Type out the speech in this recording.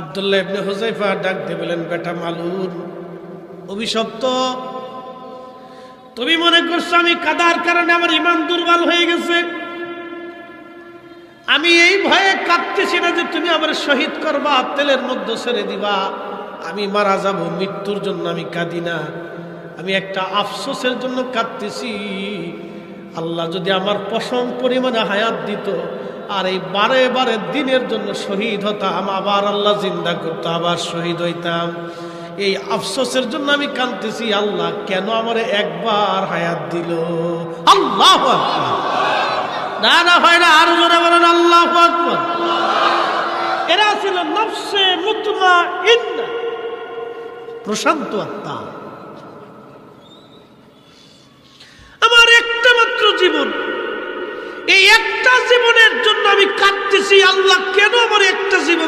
আব্দুল্লাহ ইবনে হুযায়ফা ডাক দিয়ে বলেন, বেটা মালুন, অভিশপ্ত, তুমি মনে করছো আমি কাদার কারণে আমার ঈমান দুর্বল হয়ে গেছে? আমি এই ভয়ে কাঁদতেছি না যে তুমি আমার শহীদ করবা, তেলের মধ্যে ছেড়ে দিবা, আমি মারা যাব, মৃত্যুর জন্য আমি কাঁদি না। আমি একটা আফসোসের জন্য কাঁদতেছি, আল্লাহ যদি আমার পশম পরিমাণে হায়াত দিত আর এই বারে বারে দিনের জন্য শহীদ হতাম, আবার আল্লাহ জিন্দা করতো, আবার শহীদ হইতাম। এই আফসোসের জন্য আমি কাঁদতেছি, আল্লাহ কেন আমার একবার হায়াত দিল। আল্লাহু আকবার। না না হয় না, আরো জোরে বলেন আল্লাহু আকবার। এরা ছিল নফসে মুতমাইন্না, প্রশান্ত আত্মা। আমার একটা মাত্র জীবন, এই একটা জীবনের জন্য আমি কাঁদতেছি, আল্লাহ কেন আমার একটা জীবন